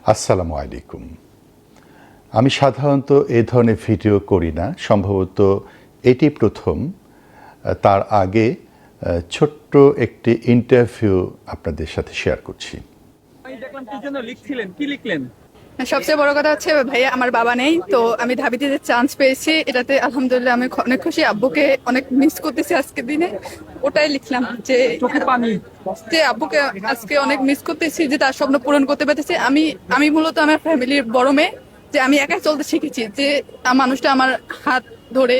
আসসালামু আলাইকুম। আমি সাধারণত এ ধরনের ভিডিও করি না, সম্ভবত এটি প্রথম। তার আগে ছোট্ট একটি ইন্টারভিউ আপনাদের সাথে শেয়ার করছি। আমি দেখলাম কি যেন লিখছিলেন, কি লিখলেন? সবচেয়ে বড় কথা হচ্ছে ভাইয়া আমার বাবা নেই, তো আমি ধাবিতে যে চান্স পেয়েছি এটাতে আলহামদুলিল্লাহ আমি অনেক খুশি। আব্বুকে অনেক মিস করতেছি আজকের দিনে, ওটাই লিখলাম যে চোখে পানি। আব্বুকে আজকে অনেক মিস করতেছি, যে তার স্বপ্ন পূরণ করতে পারতেছি। আমি মূলত আমার ফ্যামিলির বড় মেয়ে, যে আমি একাই চলতে শিখেছি, যে মানুষটা আমার হাত ধরে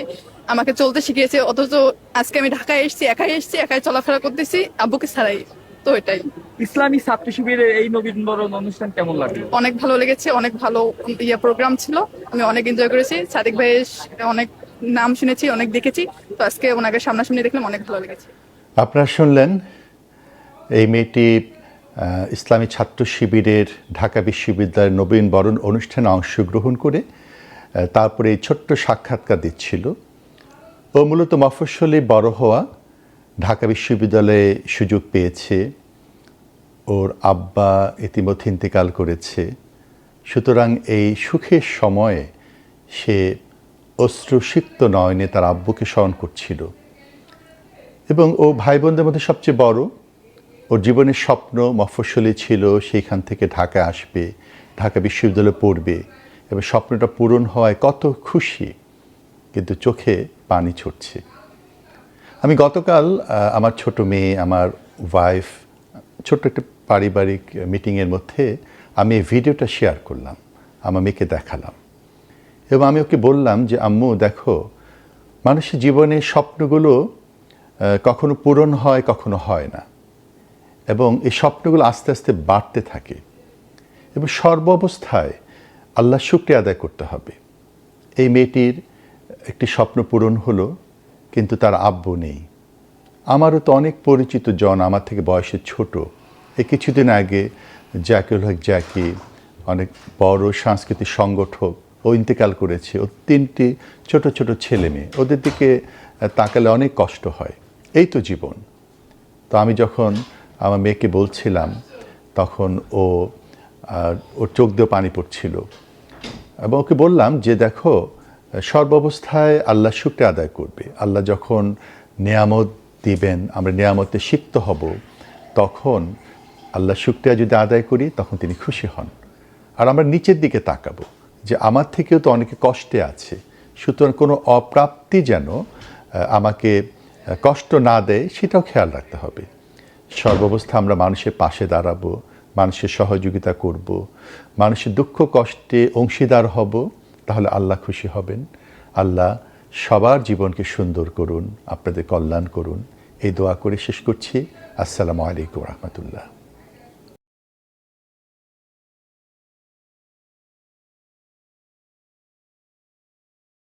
আমাকে চলতে শিখিয়েছে, অথচ আজকে আমি ঢাকায় এসেছি, একাই চলাফেরা করতেছি আব্বুকে ছাড়াই। তো এটাই। ইসলামী ছাত্র শিবিরের এই নবীনবরণ অনুষ্ঠান কেমন লাগলো? অনেক ভালো লেগেছে, অনেক ভালো প্রোগ্রাম ছিল, আমি অনেক এনজয় করেছি। সাদিক ভাইয়ের অনেক নাম শুনেছি, অনেক দেখেছি, তো আজকে ওনাকে সামনাসামনি দেখলাম, অনেক ভালো লেগেছে। আপনারা শুনলেন, এই মেয়েটি ইসলামী ছাত্র শিবিরের ঢাকা বিশ্ববিদ্যালয়ের নবীনবরণ অনুষ্ঠানে অংশগ্রহণ করে তারপরে এই ছোট্ট সাক্ষাৎকার দিচ্ছিল। ও মূলত মফস্বলে বড় হওয়া, ঢাকা বিশ্ববিদ্যালয়ে সুযোগ পেয়েছে, ওর আব্বা ইতিমধ্যে ইন্তেকাল করেছে। সুতরাং এই সুখের সময়ে সে অশ্রুসিক্ত নয়নে তার আব্বুকে স্মরণ করছিল। এবং ও ভাই বোনদের মধ্যে সবচেয়ে বড়। ওর জীবনের স্বপ্ন মফস্বলে ছিল, সেইখান থেকে ঢাকা আসবে, ঢাকা বিশ্ববিদ্যালয়ে পড়বে, এবং স্বপ্নটা পূরণ হওয়ায় কত খুশি, কিন্তু চোখে পানি ছুটছে। আমি গতকাল আমার ছোট মেয়ে, আমার ওয়াইফ, ছোট্ট একটা পারিবারিক মিটিংয়ের মধ্যে আমি এই ভিডিওটা শেয়ার করলাম, আমার মেয়েকে দেখালাম, এবং আমি ওকে বললাম যে আম্মু দেখো, মানুষের জীবনের স্বপ্নগুলো কখনো পূরণ হয়, কখনো হয় না, এবং এই স্বপ্নগুলো আস্তে আস্তে বাড়তে থাকে, এবং সর্বাবস্থায় আল্লাহর শুকরিয়া আদায় করতে হবে। এই মেয়েটির একটি স্বপ্ন পূরণ হলো, কিন্তু তার আব্বু নেই। আমারও তো অনেক পরিচিত জন আমার থেকে বয়সে ছোট। এই কিছুদিন আগে জাকিউল হক জাকি, অনেক বড় সাংস্কৃতিক সংগঠক, ও ইন্তেকাল করেছে। ও 3টি ছোট ছোট ছেলে মেয়ে, ওদের দিকে তাকালে অনেক কষ্ট হয়। এই তো জীবন। তো আমি যখন আমার মেয়েকে বলছিলাম, তখন ওর চোখ দিয়ে পানি পড়ছিল, এবং ওকে বললাম যে দেখো, সর্বাবস্থায় আল্লাহ শুকরিয়া আদায় করবে। আল্লাহ যখন নেয়ামত দিবেন, আমরা নেয়ামতে সিক্ত হব, তখন আল্লাহ শুকরিয়া যদি আদায় করি, তখন তিনি খুশি হন। আর আমরা নিচের দিকে তাকাবো, যে আমার থেকেও তো অনেকে কষ্টে আছে, সুতরাং কোনো অপ্রাপ্তি যেন আমাকে কষ্ট না দেয়, সেটাও খেয়াল রাখতে হবে। সর্বাবস্থা আমরা মানুষের পাশে দাঁড়াবো, মানুষের সহযোগিতা করব, মানুষের দুঃখ কষ্টে অংশীদার হব, তাহলে আল্লাহ খুশি হবেন। আল্লাহ সবার জীবনকে সুন্দর করুন, আপনাদের কল্যাণ করুন, এই দোয়া করে শেষ করছি। আসসালামু আলাইকুম রহমতুল্লাহ।